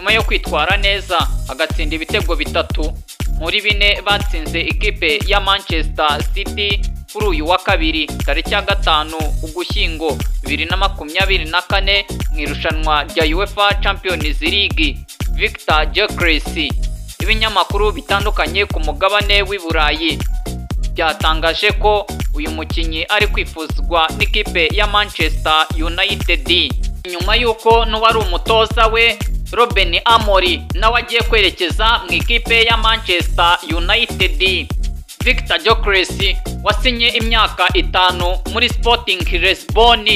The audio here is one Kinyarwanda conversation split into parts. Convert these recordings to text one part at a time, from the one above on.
nyuma yo kwitwara neza agatsinda ibitego bitatu muri bine batsinze ikipe ya Manchester City kuri uyu wa kabiri tariki ya 5 Ugushyingo 2024 mu irushanwa rya UEFA Champions League. Victor Gyökeres. Ibinyamakuru bitandukanye ku mugabane w'i Burayi byatangaje ko uyu mukinyi ari kwifuzwa n'ikipe ya Manchester United nyuma yuko n'uwari umutoza we Ruben Amorim nawe agiye kwerekeza mu ikipe ya Manchester United. Victor Gyökeres wasinye imyaka 5 muri Sporting Lisbon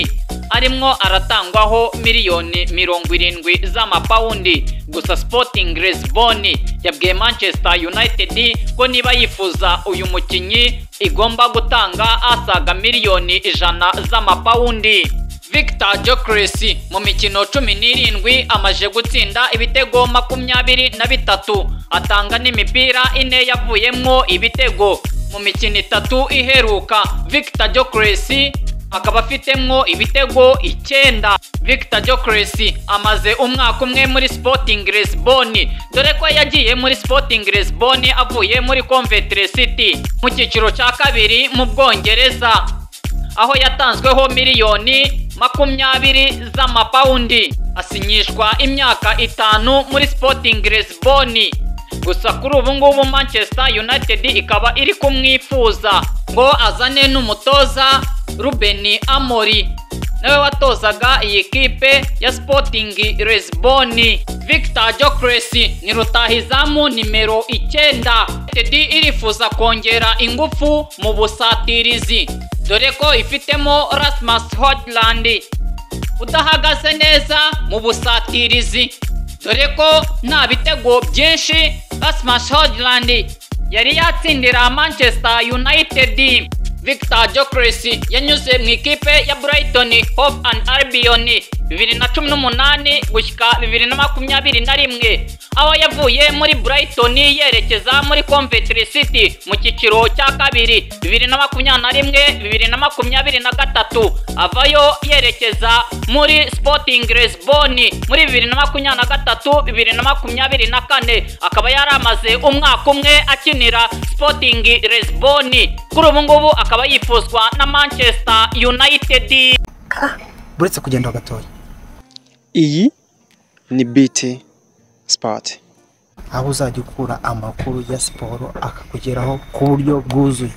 arimwo aratangwaho miliyoni 70 z'amapaundi. Gusa Sporting Lisbon yabwiye Manchester United ko niba yifuza uyu mukinyi igomba gutanga asaga miliyoni 100 z'amapaundi. Victor Gyökeres mu mikino 17 amaje gutsinda ibitego 23 atanga n'imipira 4 yavuyemwo ibitego mu mikino 3 iheruka. Victor Gyökeres akaba afitemwo ibitego 9. Victor Gyökeres amaze umwaka umwe muri Sporting Lisbon, dore ko yagiye muri Sporting Lisbon avuye muri Coventry City mu cyiciro cya kabiri mu Bwongereza, aho yatanzweho miliyoni 20 z'amapaundi asinyishwa imyaka 5 muri Sporting Lisbon. Gusa kuri ubu ngubu Manchester United ikaba iri kumwifuza ngo azane n'umutoza Ruben Amorim nawe watozaga iyi kipe ya Sporting Lisbon. Victor Gyökeres ni rutahizamu nimero 9. United irifuza kongera ingufu mu busatirizi, dore ko ifitemo Rasmus Højlund udahagaze neza mu busatirizi, dore ko nta bitego byinshi Rasmus Højlund yari yatsindira Manchester United. Victor Gyökeres yanyuze mu ikipe ya Brighton Hove Albion 2018 gushyika 2021, aho yavuye muri Brighton yerekeza muri Coventry City mu cyiciro cya kabiri 2021-2023, avayo yerekeza muri Sporting Lisbon muri 2023-2024, akaba yaramaze umwaka umwe akinira Sporting Lisbon. Kuri ubu ngubu akaba yifuzwa na Manchester United. Buretse kugenda gatoya, iyi ni BT Sport, aho uzajya ukura amakuru ya siporo akakugeraho ku buryo bwuzuye.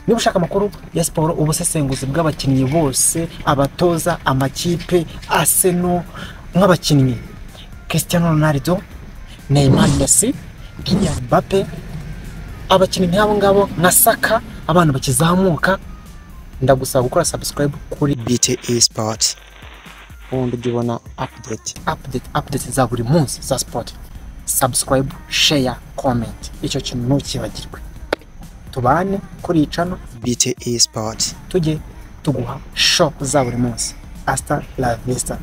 Niba ushaka amakuru ya siporo, ubusesenguzi bw'abakinnyi bose, abatoza, amakipe, Arsenal nk'abakinnyi Cristiano Ronaldo, Neymar, Messi, Kylian Mbappe, abakinnyi nk'abo ngabo nka Saka, abantu bakizamuka, ndagusaba gukora subscribe kuri BT Sport. ubundi ujya update za buri munsi za sport. Subscribe, share, comment, icyo kintu ntukibagirwe. Tubane kuri channel BT Sport, tujye tuguha show za buri munsi. Hasta la vista.